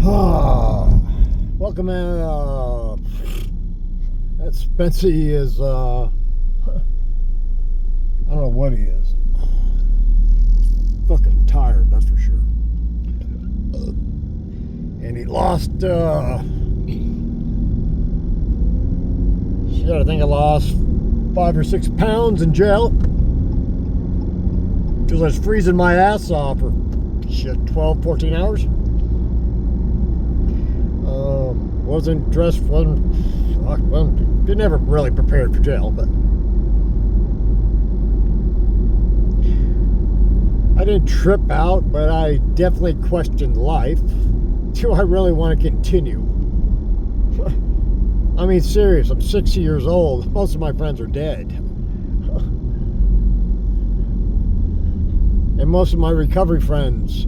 Welcome in. That Spency is, I don't know what he is. Fucking tired, that's for sure. And he lost, shit, I think I lost 5 or 6 pounds in jail. Because I was freezing my ass off for, 12, 14 hours. Wasn't dressed, didn't ever really prepared for jail, but I didn't trip out, but I definitely questioned life. Do I really want to continue? I mean, serious, I'm 60 years old. Most of my friends are dead. And most of my recovery friends,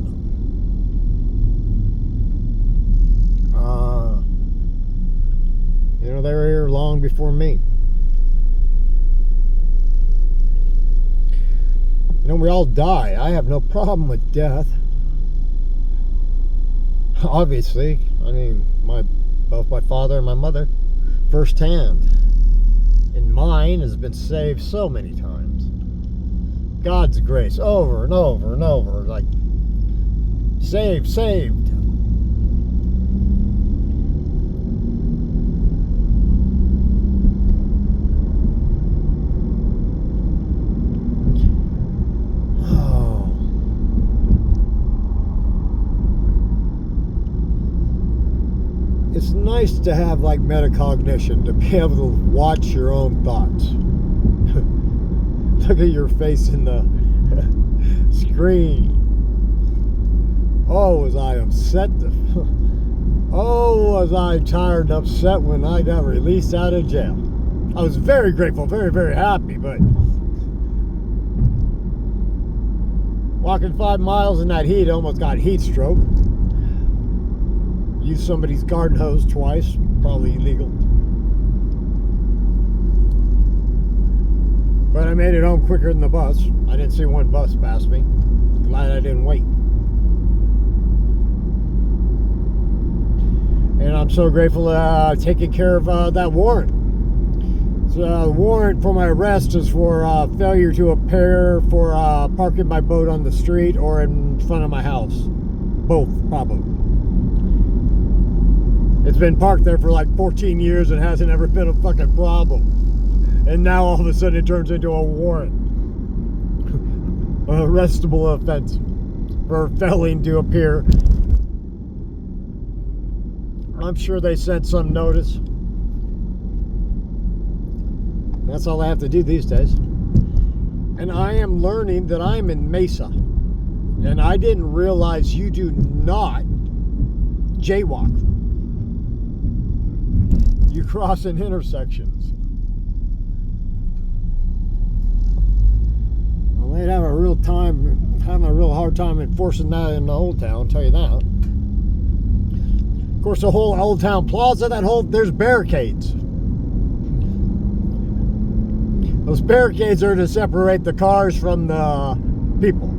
they were here long before me. We all die. I have no problem with death. Obviously, I mean, both my father and my mother, firsthand. And mine has been saved so many times. God's grace, over and over and over, like, saved. It's nice to have like metacognition, to be able to watch your own thoughts. Look at your face in the screen. Oh, was I upset? Oh, was I tired and upset when I got released out of jail? I was very grateful, very, very happy, but walking 5 miles in that heat, almost got heat stroke. Used somebody's garden hose twice, probably illegal. But I made it home quicker than the bus. I didn't see one bus pass me. Glad I didn't wait. And I'm so grateful taking care of that warrant. So the warrant for my arrest is for failure to appear for parking my boat on the street or in front of my house. Both, probably. It's been parked there for like 14 years and hasn't ever been a fucking problem. And now all of a sudden it turns into a warrant. An arrestable offense for failing to appear. I'm sure they sent some notice. That's all I have to do these days. And I am learning that I'm in Mesa. And I didn't realize you do not jaywalk. You cross in intersections. Well, they'd have a real hard time enforcing that in the Old Town, I'll tell you that. Of course, the whole Old Town Plaza, there's barricades. Those barricades are to separate the cars from the people.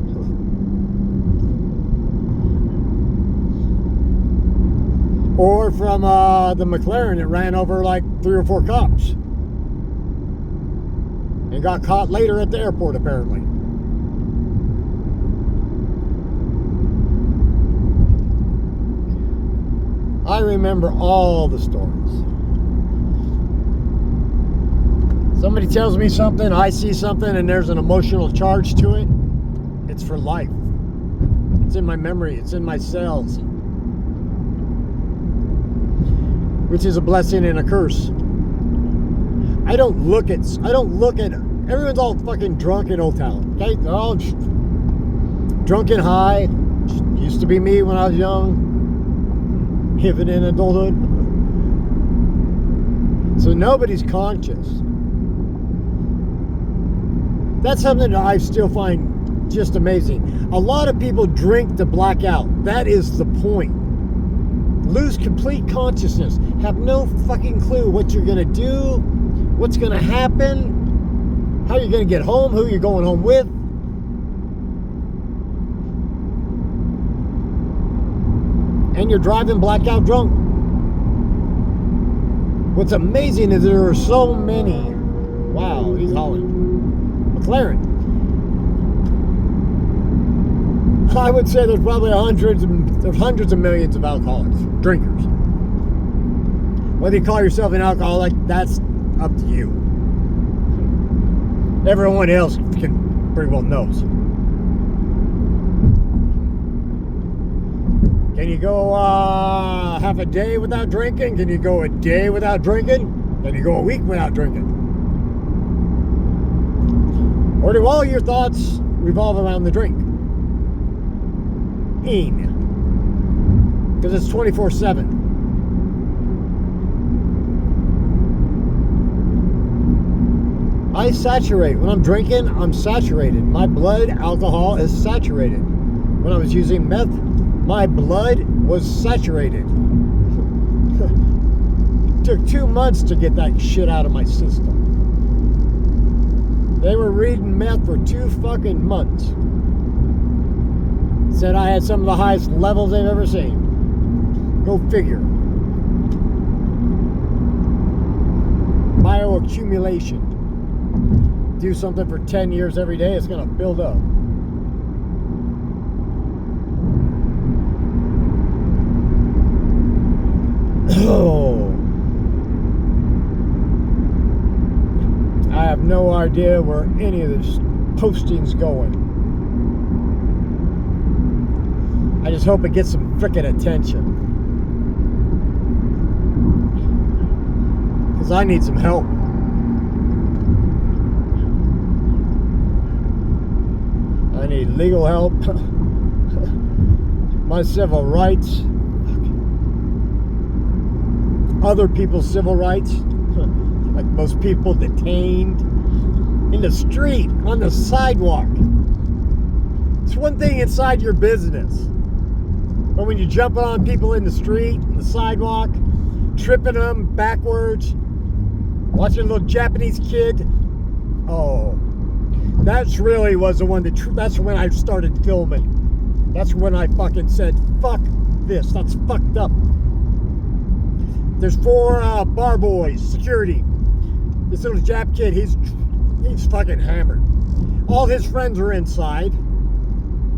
Or from the McLaren that ran over like 3 or 4 cops. And got caught later at the airport, apparently. I remember all the stories. Somebody tells me something, I see something, and there's an emotional charge to it. It's for life. It's in my memory. It's in my cells. Which is a blessing and a curse. I don't look at everyone's all fucking drunk in Old Town. Okay? They're all drunk and high. Used to be me when I was young. Even in adulthood. So nobody's conscious. That's something that I still find just amazing. A lot of people drink to black out. That is the point. Lose complete consciousness. Have no fucking clue what you're going to do, what's going to happen, how you're going to get home, who you're going home with. and you're driving blackout drunk. What's amazing is there are so many. Wow, he's hauling. McLaren. I would say there's probably hundreds of millions of alcoholics, drinkers. Whether you call yourself an alcoholic, that's up to you. Everyone else can pretty well knows. Can you go half a day without drinking? Can you go a day without drinking? Can you go a week without drinking? Or do all your thoughts revolve around the drink? Because it's 24/7. I saturate. When I'm drinking, I'm saturated. My blood alcohol is saturated. When I was using meth, my blood was saturated. It took 2 months to get that shit out of my system. They were reading meth for 2 fucking months. Said I had some of the highest levels they've ever seen. Go figure. Bioaccumulation. Do something for 10 years every day, it's gonna build up. Oh. I have no idea where any of this posting's going. I just hope it gets some frickin' attention. Because I need some help. I need legal help. My civil rights. Other people's civil rights. Like most people detained in the street, on the sidewalk. It's one thing inside your business. But when you're jumping on people in the street, on the sidewalk, tripping them backwards, watching a little Japanese kid, oh, that's really was the one that's when I started filming. That's when I fucking said, fuck this, that's fucked up. There's 4 bar boys, security. This little Jap kid, he's fucking hammered. All his friends are inside.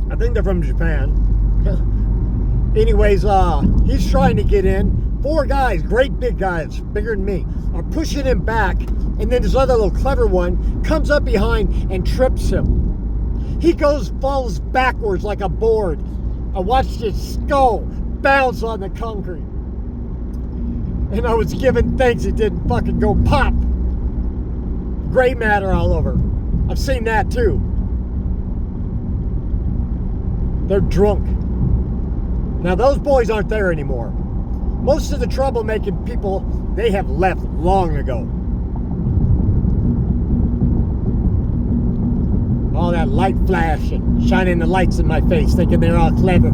I think they're from Japan. Anyways, he's trying to get in. 4 guys, great big guys, bigger than me, are pushing him back. And then this other little clever one comes up behind and trips him. He falls backwards like a board. I watched his skull bounce on the concrete. And I was giving thanks it didn't fucking go pop. Gray matter all over. I've seen that too. They're drunk. Now those boys aren't there anymore. Most of the troublemaking people, they have left long ago. All that light flash and shining the lights in my face, thinking they're all clever.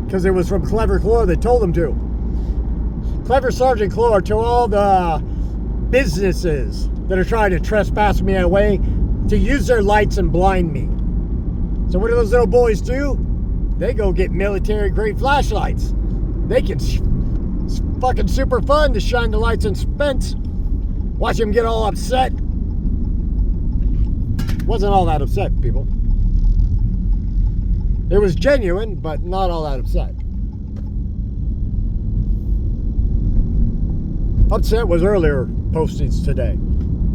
Because it was from Clever Clore that told them to. Clever Sergeant Clore to all the businesses that are trying to trespass me away to use their lights and blind me. So what do those little boys do? They go get military-grade flashlights. They can, it's fucking super fun to shine the lights in Spence. Watch them get all upset. Wasn't all that upset, people. It was genuine, but not all that upset. Upset was earlier postings today.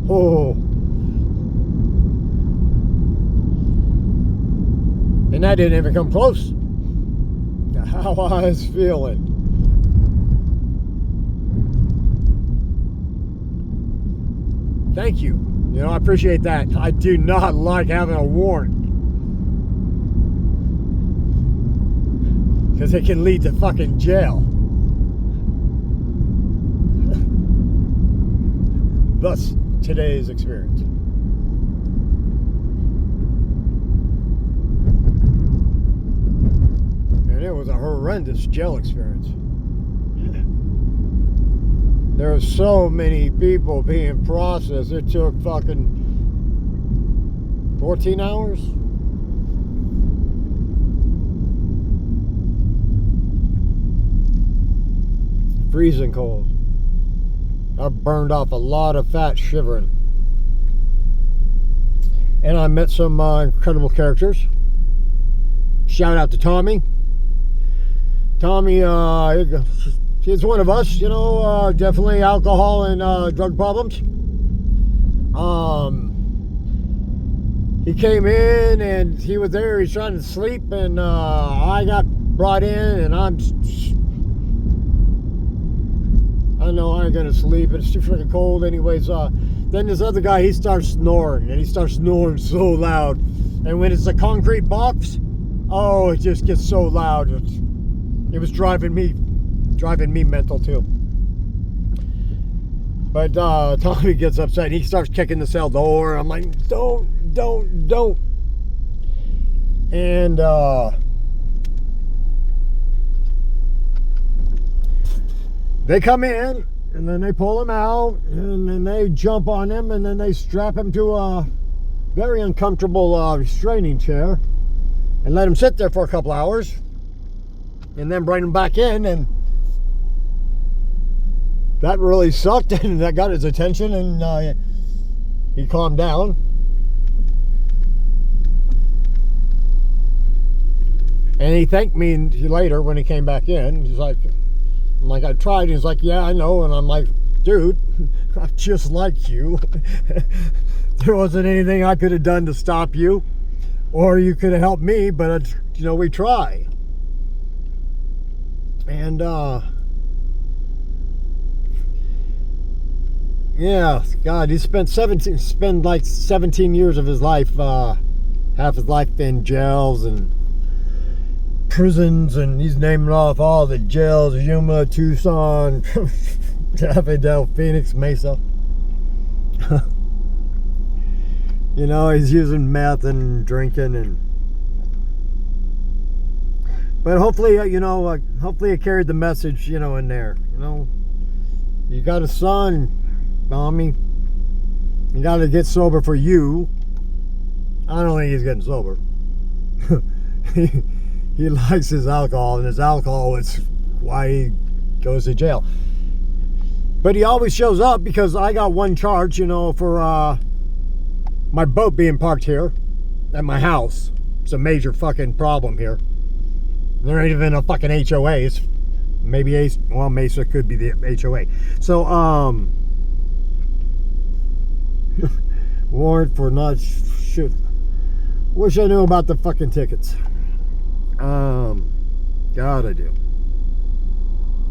Oh. And that didn't even come close to how I was feeling. Thank you. You know, I appreciate that. I do not like having a warrant. Because it can lead to fucking jail. Thus, today's experience. And it was a horrendous jail experience. There were so many people being processed. It took fucking 14 hours. freezing cold. I burned off a lot of fat shivering. And I met some incredible characters. Shout out to Tommy. Tommy, he's one of us, you know, definitely alcohol and drug problems. He came in and he was there, he's trying to sleep, and I got brought in, and I know I ain't gonna sleep, it's too freaking cold anyways. Then this other guy, he starts snoring, and he starts snoring so loud. And when it's a concrete box, oh, it just gets so loud. It was driving me mental too. But Tommy gets upset, and he starts kicking the cell door. I'm like, don't. And they come in, and then they pull him out, and then they jump on him, and then they strap him to a very uncomfortable restraining chair and let him sit there for a couple hours, and then bring him back in. And that really sucked, and that got his attention, and he calmed down. And he thanked me later when he came back in. He's like, I'm like, I tried. He's like, yeah, I know. And I'm like, dude, I'm just like you. There wasn't anything I could have done to stop you, or you could have helped me, but you know, we try. And yeah, God, he spent like 17 years of his life, half his life in jails and prisons, and he's naming off all the jails: Yuma, Tucson, Daffodil, Phoenix, Mesa. You know, he's using meth and drinking, but hopefully, you know, hopefully it carried the message, you know, in there. You know, you got a son, Tommy. You got to get sober for you. I don't think he's getting sober. He likes his alcohol, and his alcohol is why he goes to jail. But he always shows up, because I got one charge, you know, for my boat being parked here at my house. It's a major fucking problem here. There ain't even a fucking HOA. It's maybe Mesa could be the HOA. So warrant for not shit. Wish I knew about the fucking tickets. God, I do.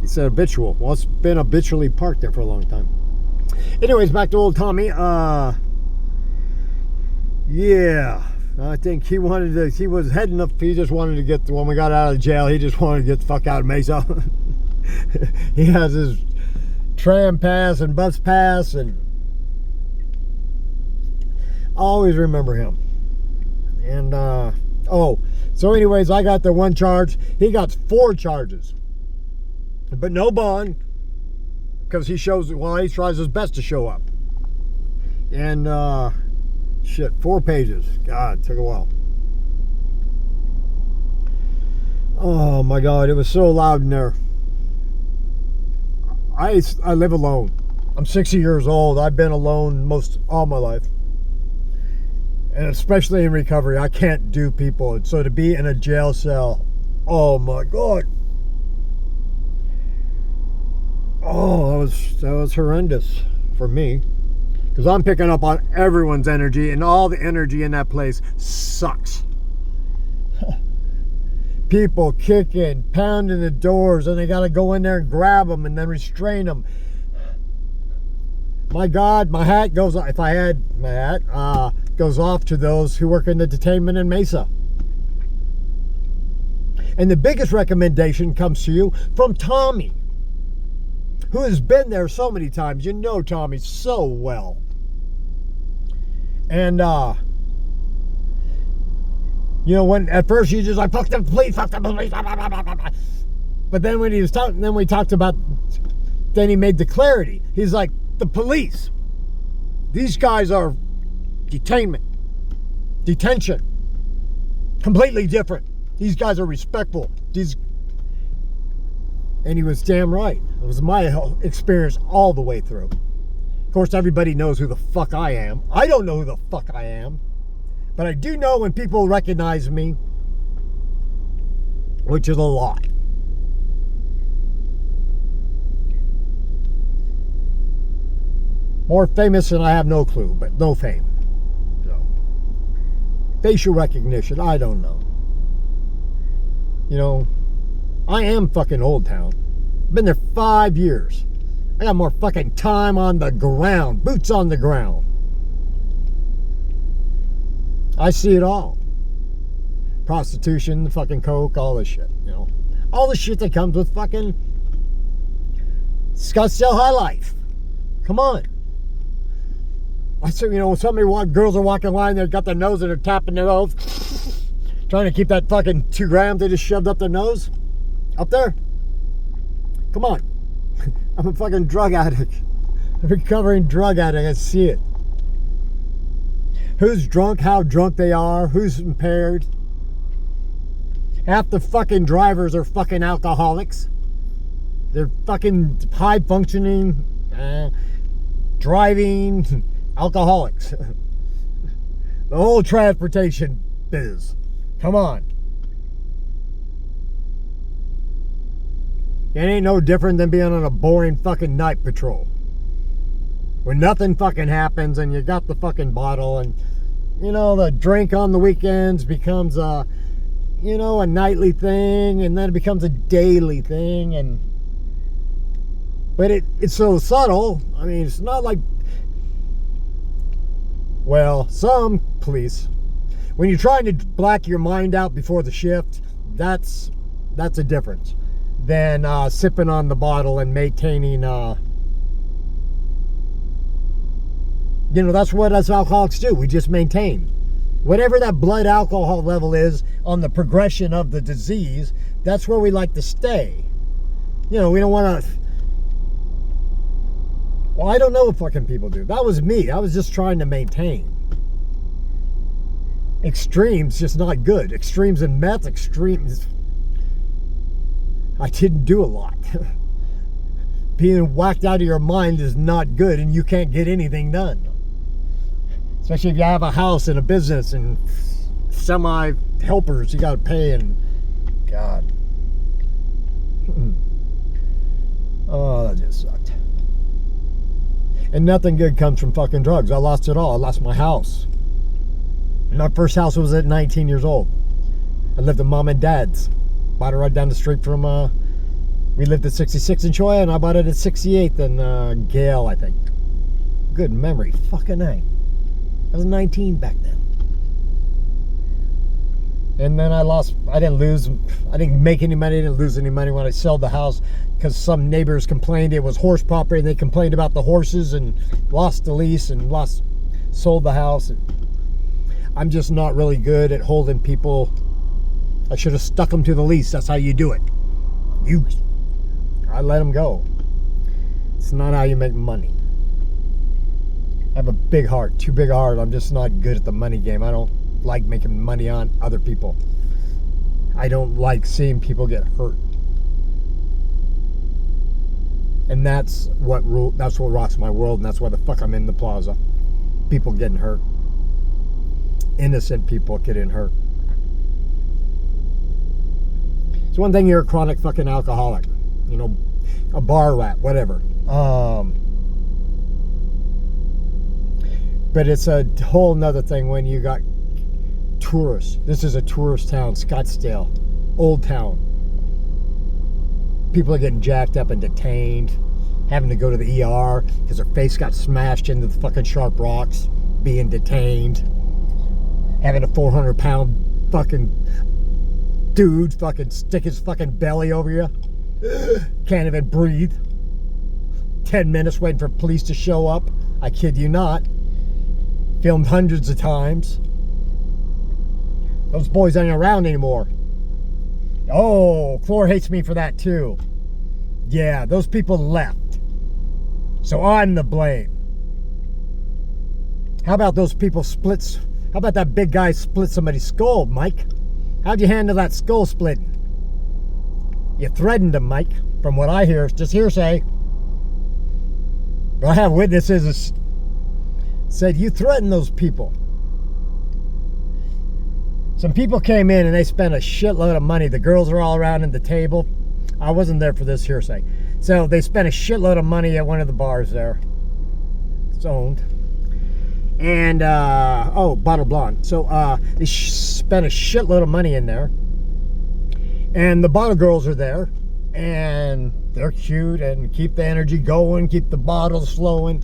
He said habitual. Well, it's been habitually parked there for a long time. Anyways, back to old Tommy. Yeah, I think he was heading up. He just wanted to get, when we got out of jail, he just wanted to get the fuck out of Mesa. He has his tram pass and bus pass, and I always remember him. And so anyways, I got the one charge. He got 4 charges, but no bond, because he tries his best to show up. And shit, 4 pages. God, took a while. Oh my God, it was so loud in there. I live alone. I'm 60 years old. I've been alone most all my life. And especially in recovery, I can't do people. And so to be in a jail cell, oh my God. Oh, that was horrendous for me. Because I'm picking up on everyone's energy, and all the energy in that place sucks. People kicking, pounding the doors, and they got to go in there and grab them and then restrain them. My God, my hat goes off. If I had my hat, goes off to those who work in the detainment in Mesa. And the biggest recommendation comes to you from Tommy, who has been there so many times. You know Tommy so well. And you know, when at first you just like, fuck the police, but then when he was talking, then we talked about, then he made the clarity. He's like, the police, these guys are detention, completely different. These guys are respectful. And he was damn right. It was my experience all the way through. Of course, everybody knows who the fuck I am. I don't know who the fuck I am. But I do know when people recognize me, which is a lot. More famous than I have no clue, but no fame. So, facial recognition, I don't know. You know, I am fucking Old Town. Been there 5 years. I got more fucking time on the ground, boots on the ground. I see it all. Prostitution, fucking coke, all this shit, you know. All the shit that comes with fucking Scottsdale high life. Come on. I see, you know, when girls are walking line, they've got their nose and they're tapping their nose, trying to keep that fucking 2 grams they just shoved up their nose. Up there. Come on. I'm a fucking drug addict. A recovering drug addict. I see it. Who's drunk, how drunk they are, who's impaired. Half the fucking drivers are fucking alcoholics. They're fucking high functioning, driving alcoholics. The whole transportation biz. Come on. It ain't no different than being on a boring fucking night patrol. When nothing fucking happens and you got the fucking bottle and, you know, the drink on the weekends becomes a, you know, a nightly thing and then it becomes a daily thing. But it's so subtle. I mean, it's not like, well, some police, when you're trying to black your mind out before the shift, that's a difference than sipping on the bottle and maintaining, you know, that's what us alcoholics do. We just maintain. Whatever that blood alcohol level is on the progression of the disease, that's where we like to stay. You know, we don't want to... Well, I don't know what fucking people do. That was me. I was just trying to maintain. Extremes just not good. Extremes in meth, extremes... I didn't do a lot. Being whacked out of your mind is not good and you can't get anything done. Especially if you have a house and a business and semi-helpers you got to pay and... God. Oh, that just sucked. And nothing good comes from fucking drugs. I lost it all. I lost my house. My first house was at 19 years old. I lived at mom and dad's. Bought it right down the street from, we lived at 66 in Choya, and I bought it at 68th in Gale, I think. Good memory. Fucking A. I was 19 back then. And then I didn't make any money, didn't lose any money when I sold the house because some neighbors complained it was horse property and they complained about the horses and lost the lease and sold the house. And I'm just not really good at holding people. I should have stuck them to the lease. That's how you do it. I let them go. It's not how you make money. I have a big heart, too big a heart. I'm just not good at the money game. I don't like making money on other people. I don't like seeing people get hurt. And that's what rocks my world, and that's why the fuck I'm in the plaza. People getting hurt. Innocent people getting hurt. It's one thing you're a chronic fucking alcoholic, you know, a bar rat, whatever. But it's a whole nother thing when you got tourists. This is a tourist town, Scottsdale, Old Town. People are getting jacked up and detained, having to go to the ER because their face got smashed into the fucking sharp rocks, being detained, having a 400-pound fucking dude fucking stick his fucking belly over you. Can't even breathe. 10 minutes waiting for police to show up. I kid you not. Filmed hundreds of times. Those boys aren't around anymore. Oh, Clore hates me for that too. Yeah, those people left. So I'm the blame. How about those people splits? How about that big guy split somebody's skull, Mike? How'd you handle that skull splitting? You threatened them, Mike. From what I hear, it's just hearsay. But I have witnesses said you threatened those people. Some people came in and they spent a shitload of money. The girls are all around at the table. I wasn't there for this hearsay. So they spent a shitload of money at one of the bars there. It's owned. And, Bottle Blonde. So they spent a shitload of money in there. And the bottle girls are there. And they're cute and keep the energy going, keep the bottles flowing.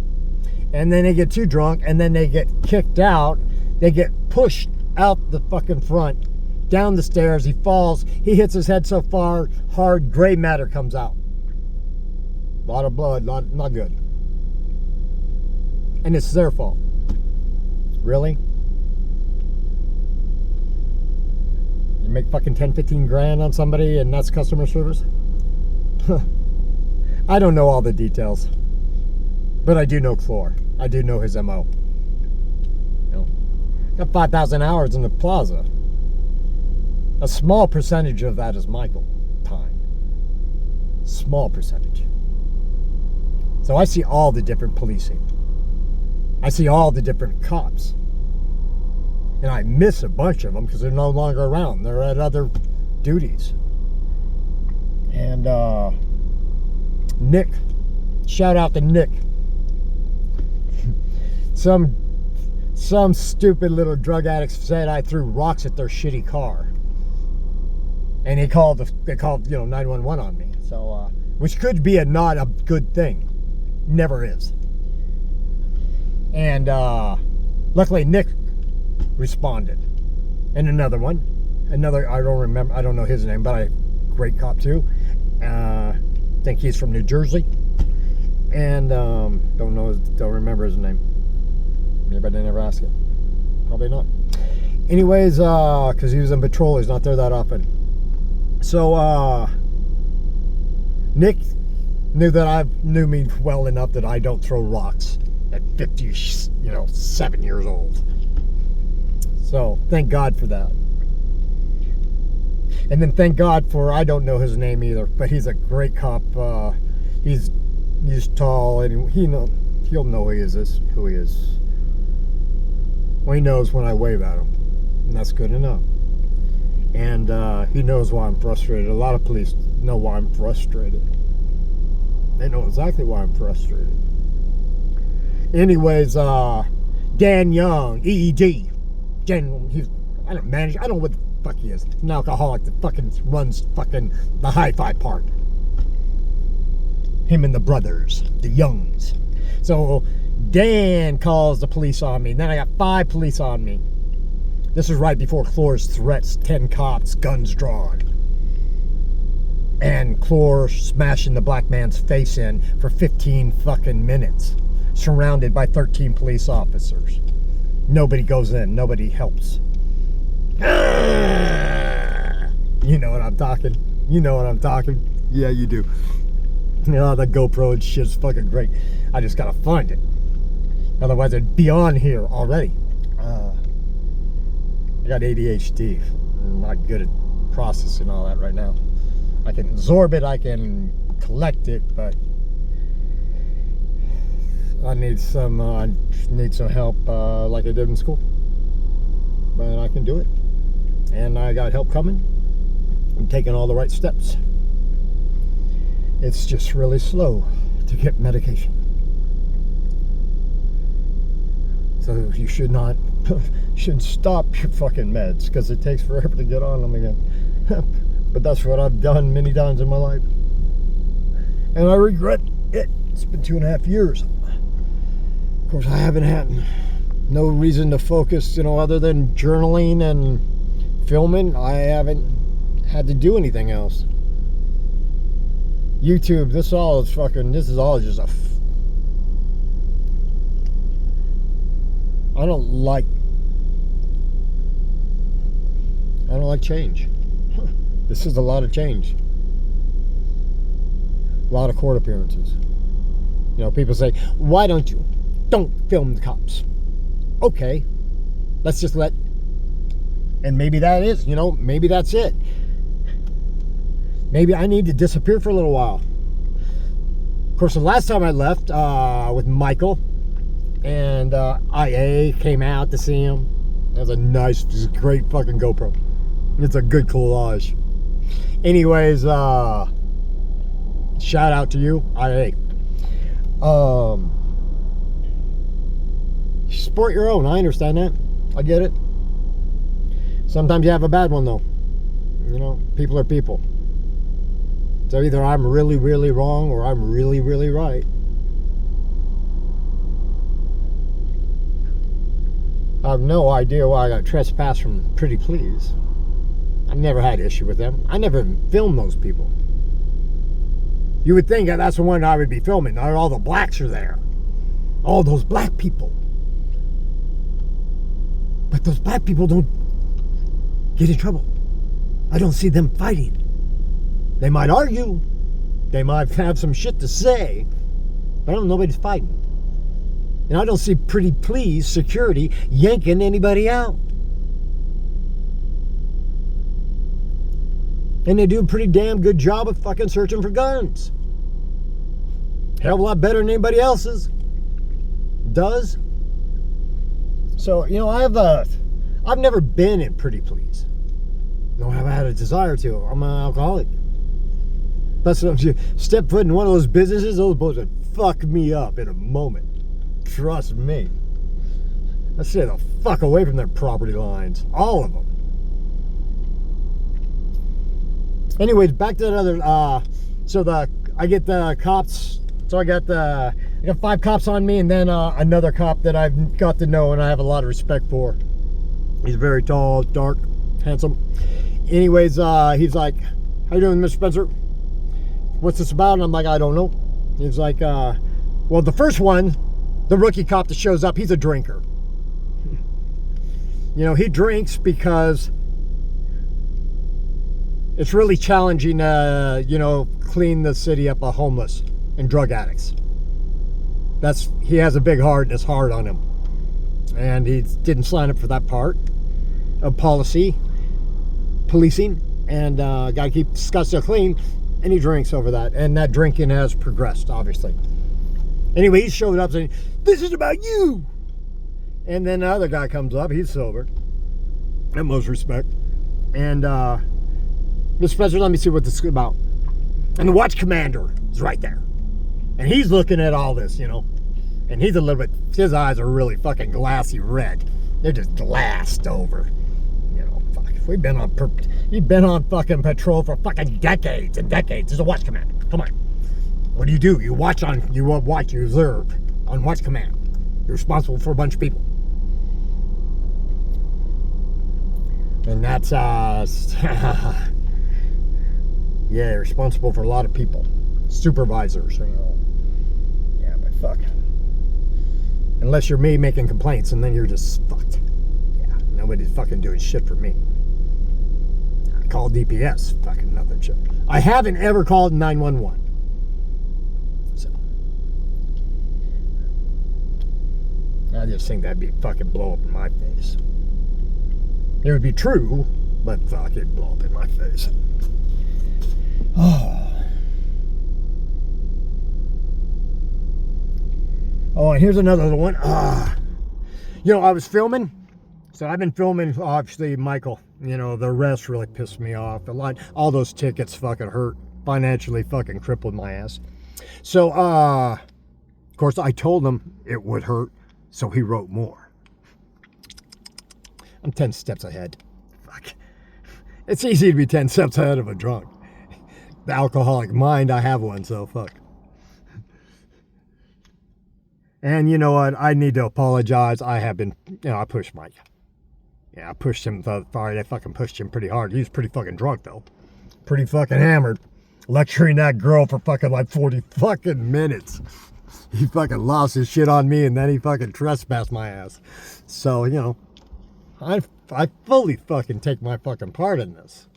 And then they get too drunk and then they get kicked out. They get pushed out the fucking front, down the stairs. He falls. He hits his head so far hard, gray matter comes out. A lot of blood, not good. And it's their fault. Really? You make fucking 10, 15 grand on somebody and that's customer service? I don't know all the details. But I do know Clore. I do know his MO. Got 5,000 hours in the plaza. A small percentage of that is Michael time. Small percentage. So I see all the different policing. I see all the different cops. And I miss a bunch of them because they're no longer around. They're at other duties. And Nick. Shout out to Nick. Some stupid little drug addicts said I threw rocks at their shitty car. And they called 911 on me. So which could be not a good thing. Never is. And luckily Nick responded. And another one. I don't know his name, but great cop too. Think he's from New Jersey. And don't remember his name. Maybe I didn't ever ask it. Probably not. Anyways, because he was in patrol, he's not there that often. So Nick knew me well enough that I don't throw rocks at 7 years old. So thank God for that. And then thank God for, I don't know his name either, but he's a great cop. He's tall and he'll know who he is. Well, he knows when I wave at him, and that's good enough. And he knows why I'm frustrated. A lot of police know why I'm frustrated. They know exactly why I'm frustrated. Anyways, Dan Young, EEG. I don't know what the fuck he is. An alcoholic that fucking runs fucking the hi-fi part. Him and the brothers, the Youngs. So Dan calls the police on me. Then I got 5 police on me. This is right before Clore's threats. 10 cops, guns drawn. And Clore smashing the black man's face in for 15 fucking minutes. Surrounded by 13 police officers. Nobody goes in. Nobody helps. You know what I'm talking. Yeah, you do. The GoPro and shit's fucking great. I just gotta find it. Otherwise, I'd be on here already. I got ADHD. I'm not good at processing all that right now. I can absorb it, I can collect it, but I need some help like I did in school. But I can do it. And I got help coming. I'm taking all the right steps. It's just really slow to get medication. So you shouldn't stop your fucking meds because it takes forever to get on them again. But that's what I've done many times in my life. And I regret it. It's been 2.5 years. Of course, I haven't had no reason to focus, other than journaling and filming. I haven't had to do anything else. YouTube, this is all just a I don't like change. This is a lot of change. A lot of court appearances. People say, why don't film the cops? Okay, let's just and maybe that is, maybe that's it. maybe I need to disappear for a little while. Of course, the last time I left with Michael and IA came out to see him. That was a nice, great fucking GoPro. It's a good collage. Anyways, shout out to you, IA. Sport your own. I understand that. I get it. Sometimes you have a bad one though. You know, people are people. So either I'm really, really wrong or I'm really, really right. I have no idea why I got trespassed from Pretty Please. I've never had issue with them. I never filmed those people. You would think that that's the one I would be filming. All the blacks are there. All those black people. But those black people don't get in trouble. I don't see them fighting. They might argue. They might have some shit to say. But I don't know nobody's fighting. And I don't see Pretty Please security yanking anybody out. And they do a pretty damn good job of fucking searching for guns. Hell of a lot better than anybody else's does. So, you know, I've never been in Pretty Please. No, I've had a desire to. I'm an alcoholic. That's what if you step foot in one of those businesses, those boys would fuck me up in a moment. Trust me. Let's stay the fuck away from their property lines. All of them. Anyways, back to that other, I get the cops, so I got 5 cops on me, and then another cop that I've got to know and I have a lot of respect for. He's very tall, dark, handsome. Anyways, he's like, how you doing, Mr. Spencer? What's this about? And I'm like, I don't know. He's like, well, the first one, the rookie cop that shows up, he's a drinker. You know, he drinks because it's really challenging to, you know, clean the city up of homeless and drug addicts. He has a big heart and it's hard on him. And he didn't sign up for that part of policing, and gotta keep Scottsdale clean, and he drinks over that. And that drinking has progressed, obviously. Anyway, he showed up saying, this is about you. And then the other guy comes up, he's sober. Utmost respect. And, Mr. Spencer, let me see what this is about. And the watch commander is right there. And he's looking at all this, you know. And he's a little bit, his eyes are really fucking glassy red. They're just glassed over. You know, fuck. You've been on fucking patrol for fucking decades and decades as a watch commander. Come on. What do? You you observe on watch command. You're responsible for a bunch of people. And that's, yeah, responsible for a lot of people. Supervisors, you know. Yeah, but fuck. Unless you're me making complaints, and then you're just fucked. Yeah, nobody's fucking doing shit for me. I call DPS, fucking nothing shit. I haven't ever called 911. So. I just think that'd be fucking blow up in my face. It would be true, but fuck, it'd blow up in my face. Oh, and here's another one. You know, I was filming. So I've been filming, obviously, Michael. You know, the arrest really pissed me off. All those tickets fucking hurt. Financially fucking crippled my ass. So, of course, I told him it would hurt. So he wrote more. I'm 10 steps ahead. Fuck. It's easy to be 10 steps ahead of a drunk. The alcoholic mind, I have one, so fuck. And you know what? I need to apologize. I have been, you know, I pushed Mike. Yeah, I pushed him far. I fucking pushed him pretty hard. He was pretty fucking drunk, though. Pretty fucking hammered. Lecturing that girl for fucking like 40 fucking minutes. He fucking lost his shit on me, and then he fucking trespassed my ass. So, you know, I fully fucking take my fucking part in this.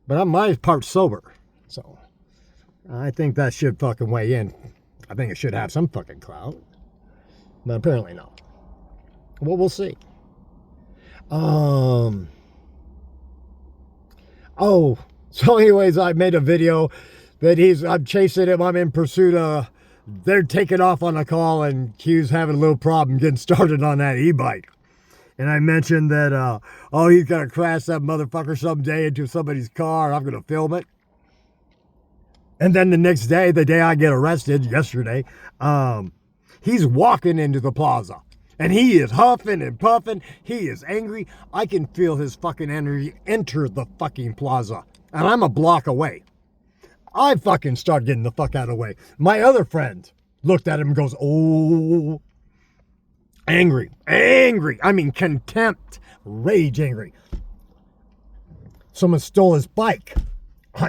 But I'm my part sober. So, I think that should fucking weigh in. I think it should have some fucking clout. But apparently not. Well, we'll see. Oh, So anyways, I made a video that I'm chasing him. I'm in pursuit of, they're taking off on a call and Q's having a little problem getting started on that e-bike. And I mentioned that, he's going to crash that motherfucker someday into somebody's car. I'm going to film it. And then the next day, the day I get arrested, yesterday, he's walking into the plaza. And he is huffing and puffing. He is angry. I can feel his fucking energy enter the fucking plaza. And I'm a block away. I fucking start getting the fuck out of the way. My other friend looked at him and goes, oh, angry. I mean, contempt, rage angry. Someone stole his bike.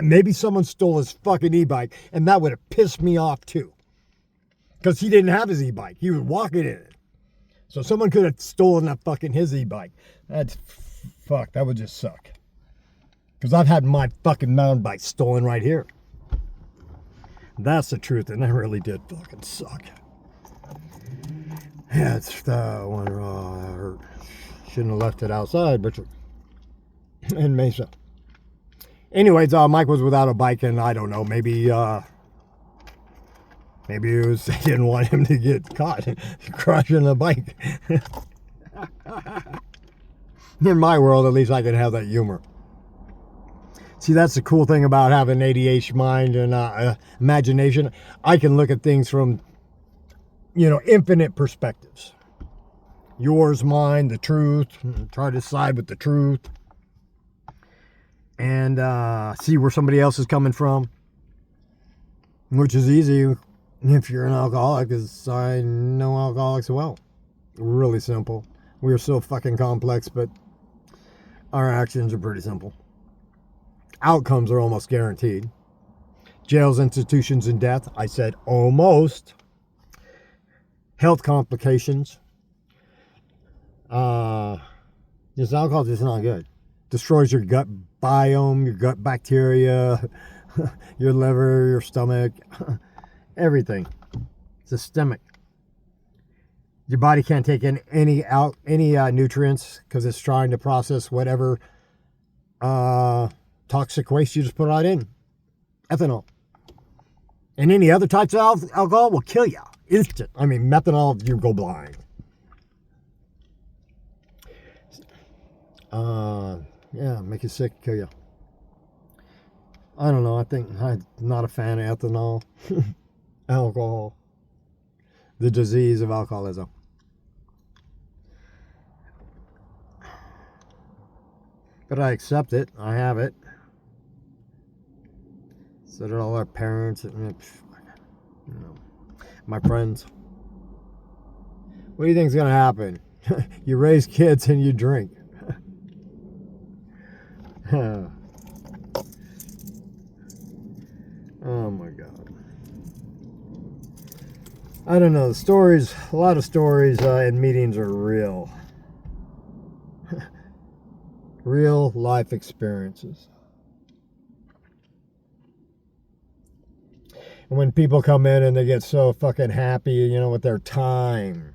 Maybe someone stole his fucking e-bike, and that would have pissed me off too. Because he didn't have his e-bike. He was walking in it. So someone could have stolen that fucking his e-bike. That would just suck. Because I've had my fucking mountain bike stolen right here. That's the truth, and that really did fucking suck. Yeah, it's the one hurt. Shouldn't have left it outside, but in Mesa. Anyways, Mike was without a bike, and I don't know, maybe it was they didn't want him to get caught crushing a bike. In my world, at least I can have that humor. See, that's the cool thing about having an ADHD mind and imagination. I can look at things from, infinite perspectives. Yours, mine, the truth. Try to side with the truth. And see where somebody else is coming from. Which is easy if you're an alcoholic, because I know alcoholics well. Really simple. We are so fucking complex, but our actions are pretty simple. Outcomes are almost guaranteed. Jails, institutions, and death. I said almost. Health complications. This alcohol is not good. Destroys your gut biome, your gut bacteria, your liver, your stomach, everything. Systemic. Your body can't take in any nutrients because it's trying to process whatever toxic waste you just put out in. Ethanol. And any other types of alcohol will kill you. Instant. I mean, methanol, you go blind. Make you sick, kill you. I don't know. I think I'm not a fan of ethanol. Alcohol. The disease of alcoholism. But I accept it. I have it. So did all our parents, my friends. What do you think is going to happen? You raise kids and you drink. Oh my God. I don't know. A lot of stories in meetings are real. Real life experiences. And when people come in and they get so fucking happy, with their time.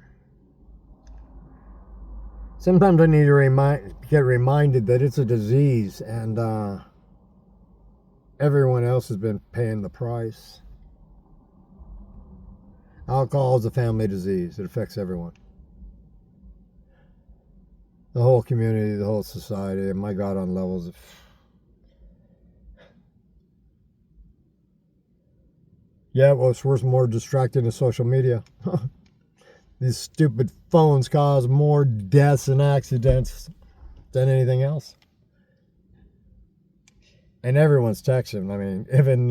Sometimes I need to get reminded that it's a disease and everyone else has been paying the price. Alcohol is a family disease. It affects everyone. The whole community, the whole society, and my God, on levels of... Yeah, what's worse, more distracting than social media. These stupid phones cause more deaths and accidents than anything else. And everyone's texting. I mean, even,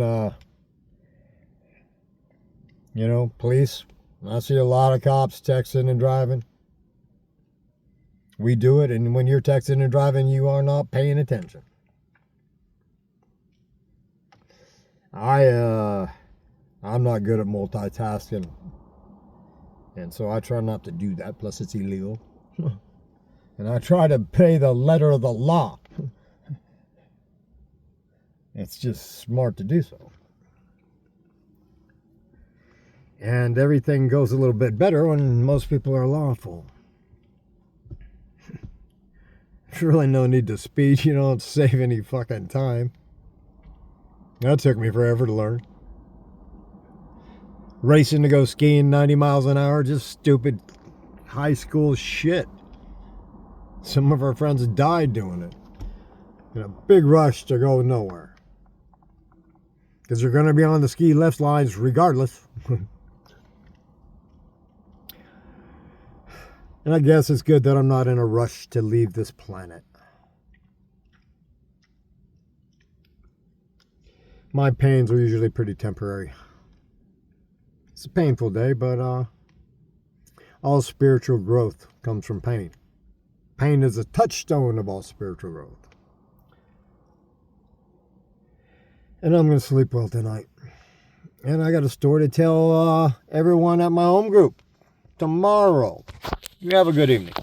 police. I see a lot of cops texting and driving. We do it, and when you're texting and driving, you are not paying attention. I'm not good at multitasking. And so I try not to do that, plus it's illegal. And I try to pay the letter of the law. It's just smart to do so. And everything goes a little bit better when most people are lawful. There's really no need to speed, to save any fucking time. That took me forever to learn. Racing to go skiing 90 miles an hour, just stupid high school shit. Some of our friends died doing it. In a big rush to go nowhere. Because you're going to be on the ski lift lines regardless. And I guess it's good that I'm not in a rush to leave this planet. My pains are usually pretty temporary. It's a painful day, but all spiritual growth comes from pain. Pain is a touchstone of all spiritual growth. And I'm going to sleep well tonight. And I got a story to tell everyone at my home group tomorrow. You have a good evening.